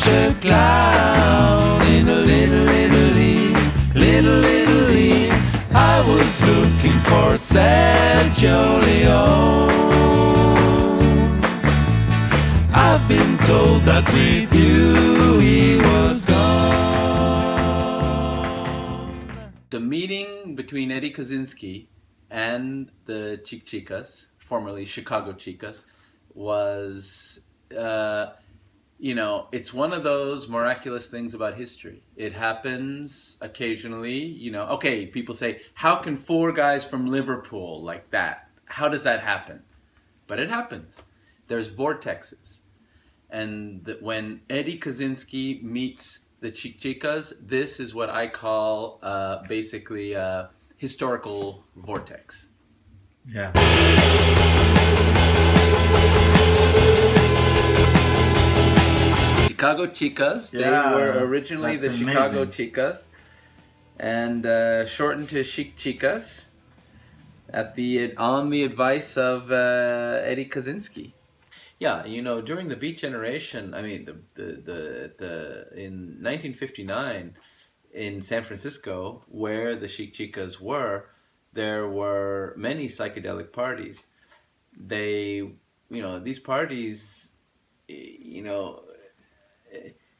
a clown in a little Italy, little Italy. I was looking for Sergio Leone. I've been told that with you he was gone. The meeting between Eddy Kozinsky and the Chic Chicas, formerly Chicago Chicas, was, it's one of those miraculous things about history. It happens occasionally, okay, people say, how can four guys from Liverpool like that? How does that happen? But it happens. There's vortexes. And when Eddy Kozinsky meets the Chic Chicas, this is what I call basically a historical vortex. Yeah. Chicago Chicas. They were originally the Chicago Chicas, and shortened to Chic Chicas on the advice of Eddy Kozinsky. Yeah, during the Beat Generation, I mean, in 1959, in San Francisco, where the Chic Chicas were, there were many psychedelic parties. These parties, it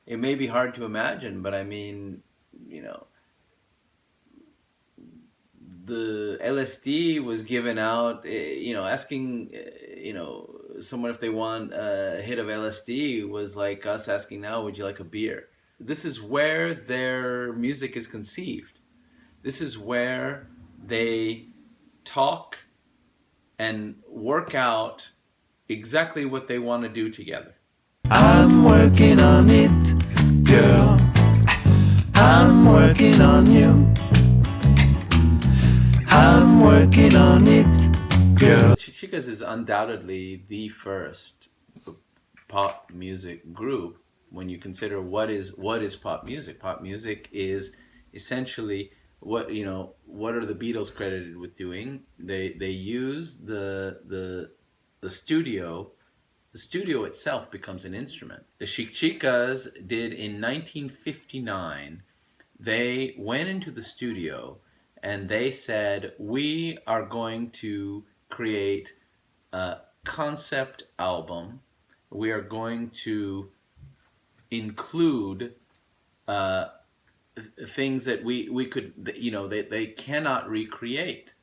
may be hard to imagine, but I mean, the LSD was given out, asking, someone if they want a hit of LSD was like us asking now, would you like a beer? This is where their music is conceived. This is where they talk and work out exactly what they want to do together. I'm working on it, girl. I'm working on you. I'm working on it, girl. Chic Chicas is undoubtedly the first pop music group when you consider what is pop music. Pop music is essentially what are the Beatles credited with doing? They use the studio. The studio itself becomes an instrument. The Chic Chicas did in 1959. They went into the studio and they said, we are going to create a concept album. We are going to include things that we could, they cannot recreate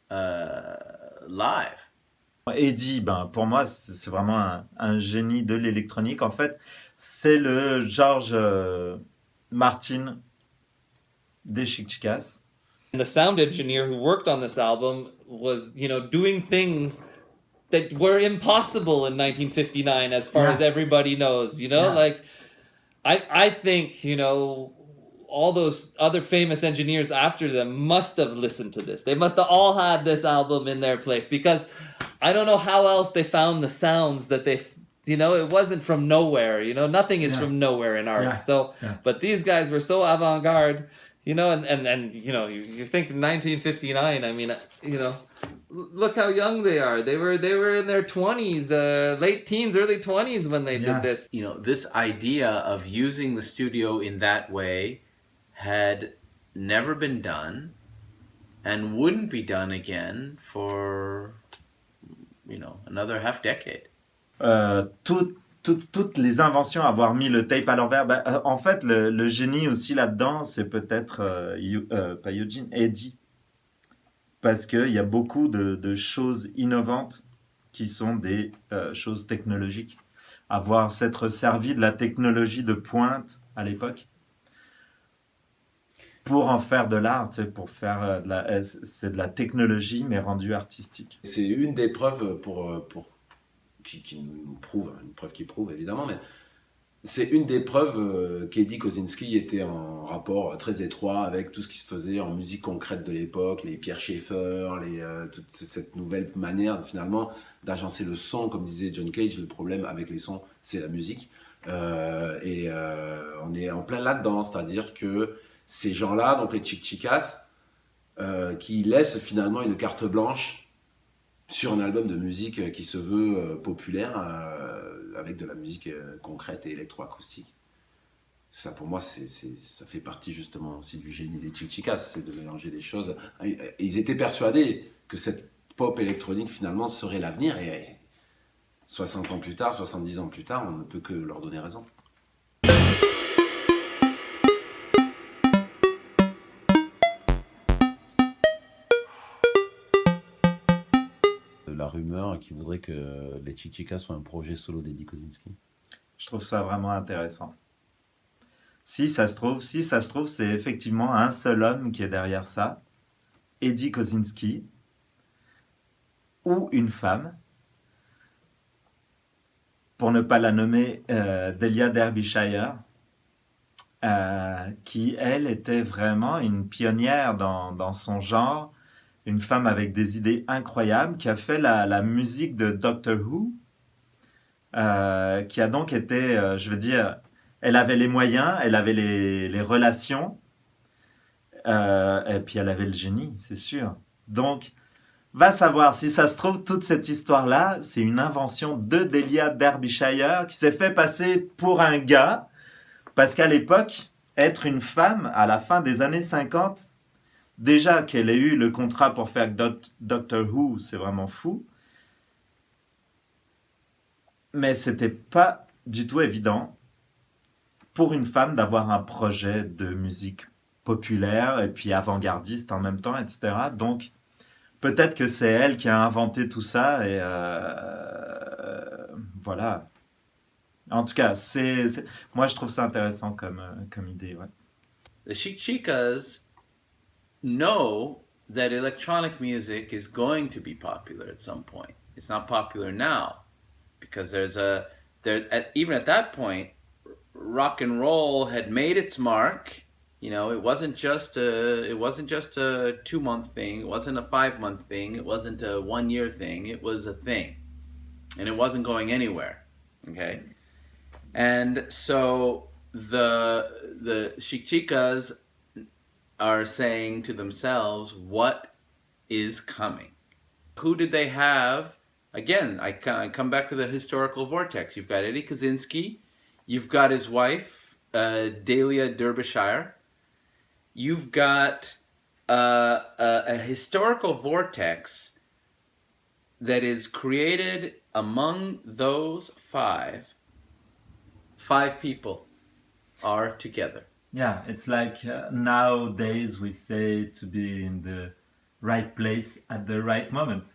live. Eddy, pour moi, c'est vraiment un génie de l'électronique. En fait, c'est le George Martin des Chic Chicas. And the sound engineer who worked on this album was, doing things that were impossible in 1959 as far as everybody knows, like I think, all those other famous engineers after them must have listened to this. They must have all had this album in their place, because I don't know how else they found the sounds that they, it wasn't from nowhere, nothing is from nowhere in art. Yeah. So, but these guys were so avant-garde, and you think 1959, I mean, look how young they are. They were in their 20s, late teens, early 20s when they did this. This idea of using the studio in that way had never been done and wouldn't be done again for, another half decade. Toutes les inventions, avoir mis le tape à l'envers, en fait, le génie aussi là-dedans, c'est peut-être, pas Eugene, Eddy. Parce qu'il y a beaucoup de choses innovantes qui sont des choses technologiques. S'être servi de la technologie de pointe à l'époque pour en faire de l'art, pour faire c'est de la technologie mais rendue artistique. C'est une des preuves qui nous prouve, une preuve qui prouve évidemment, mais c'est une des preuves qu'Eddy Kozinsky était en rapport très étroit avec tout ce qui se faisait en musique concrète de l'époque, les Pierre Schaeffer, toute cette nouvelle manière finalement d'agencer le son, comme disait John Cage. Le problème avec les sons, c'est la musique. On est en plein là-dedans, c'est-à-dire que ces gens-là, donc les Chic Chicas, qui laissent finalement une carte blanche sur un album de musique qui se veut populaire, avec de la musique concrète et électroacoustique. Ça, pour moi, ça fait partie justement aussi du génie des Chic Chicas, c'est de mélanger des choses. Ils étaient persuadés que cette pop électronique, finalement, serait l'avenir. Et 60 ans plus tard, 70 ans plus tard, on ne peut que leur donner raison. La rumeur qui voudrait que les Chic Chicas soient un projet solo d'Eddy Kozinsky. Je trouve ça vraiment intéressant. Si ça se trouve, c'est effectivement un seul homme qui est derrière ça, Eddy Kozinsky, ou une femme, pour ne pas la nommer Delia Derbyshire, qui, elle, était vraiment une pionnière dans son genre, une femme avec des idées incroyables, qui a fait la musique de Doctor Who, qui a donc été, je veux dire, elle avait les moyens, elle avait les relations, et puis elle avait le génie, c'est sûr. Donc, va savoir, si ça se trouve, toute cette histoire-là, c'est une invention de Delia Derbyshire qui s'est fait passer pour un gars, parce qu'à l'époque, être une femme, à la fin des années 50, déjà qu'elle ait eu le contrat pour faire Doctor Who, c'est vraiment fou. Mais c'était pas du tout évident pour une femme d'avoir un projet de musique populaire et puis avant-gardiste en même temps, etc. Donc, peut-être que c'est elle qui a inventé tout ça et voilà. En tout cas, moi je trouve ça intéressant comme idée. Ouais. The Chic Chicas know that electronic music is going to be popular at some point. It's not popular now because even at that point, rock and roll had made its mark. You know, it wasn't just a 2-month thing. It wasn't a 5-month thing. It wasn't a 1-year thing. It was a thing, and it wasn't going anywhere. Okay, and so the Chic Chicas are saying to themselves, what is coming? Who did they have? Again, I come back to the historical vortex. You've got Eddy Kozinsky. You've got his wife, Delia Derbyshire. You've got a historical vortex that is created among those five. 5 people are together. Yeah, it's like nowadays we say to be in the right place at the right moment.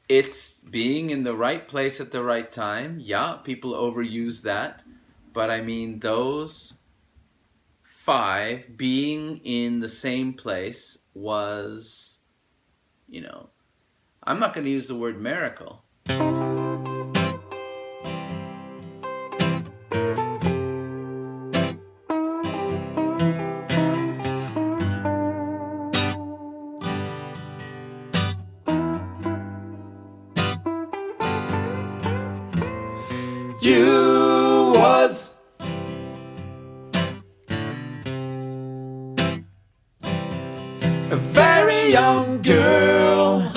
It's being in the right place at the right time. Yeah, people overuse that. But I mean, those 5 being in the same place was, you know, I'm not going to use the word miracle. You was a very young girl.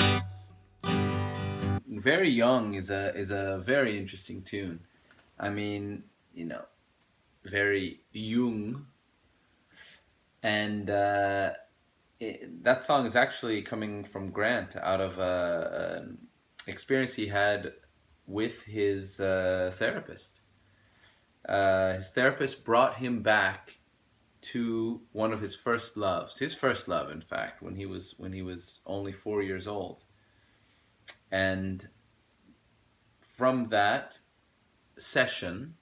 Very Young is a very interesting tune. I mean, you know, very young. And that song is actually coming from Grant out of an experience he had with his therapist. His therapist brought him back to one of his first loves. His first love, in fact, when he was only 4 years old. And from that session,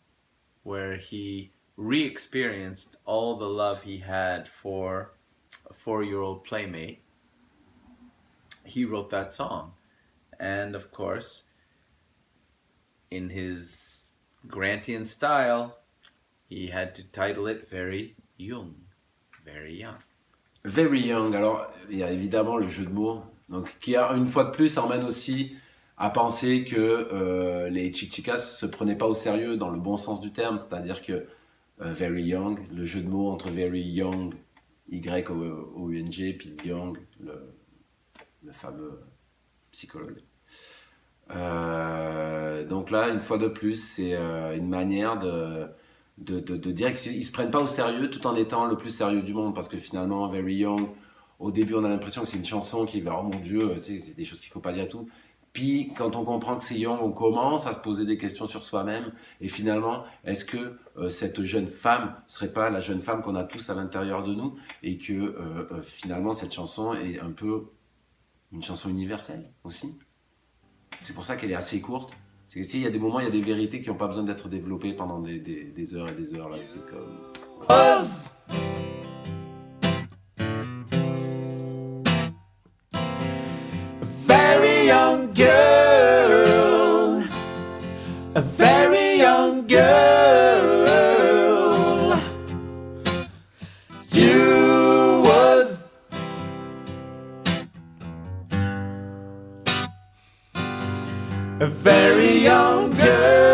where he re-experienced all the love he had for a 4-year-old playmate, he wrote that song. And of course, in his Grantian style, he had to title it Very Young. Very Young. Very Young, alors il y a évidemment le jeu de mots, donc, qui a une fois de plus emmène aussi à penser que les Chic Chicas se prenaient pas au sérieux dans le bon sens du terme, c'est-à-dire que Very Young, le jeu de mots entre Very Young, Y-O-U-N-G, puis Young, le fameux psychologue. Donc là, une fois de plus, c'est une manière de dire qu'ils se prennent pas au sérieux tout en étant le plus sérieux du monde, parce que finalement Very Young, au début on a l'impression que c'est une chanson qui va, oh mon Dieu, tu sais, c'est des choses qu'il faut pas dire et tout. Puis quand on comprend que c'est Young, on commence à se poser des questions sur soi-même, et finalement, est-ce que cette jeune femme serait pas la jeune femme qu'on a tous à l'intérieur de nous, et que finalement cette chanson est un peu une chanson universelle aussi. C'est pour ça qu'elle est assez courte. C'est que, tu sais, il y a des moments, il y a des vérités qui n'ont pas besoin d'être développées pendant des heures et des heures. Là, c'est comme... Very young girl, a very young girl. You was a very young girl.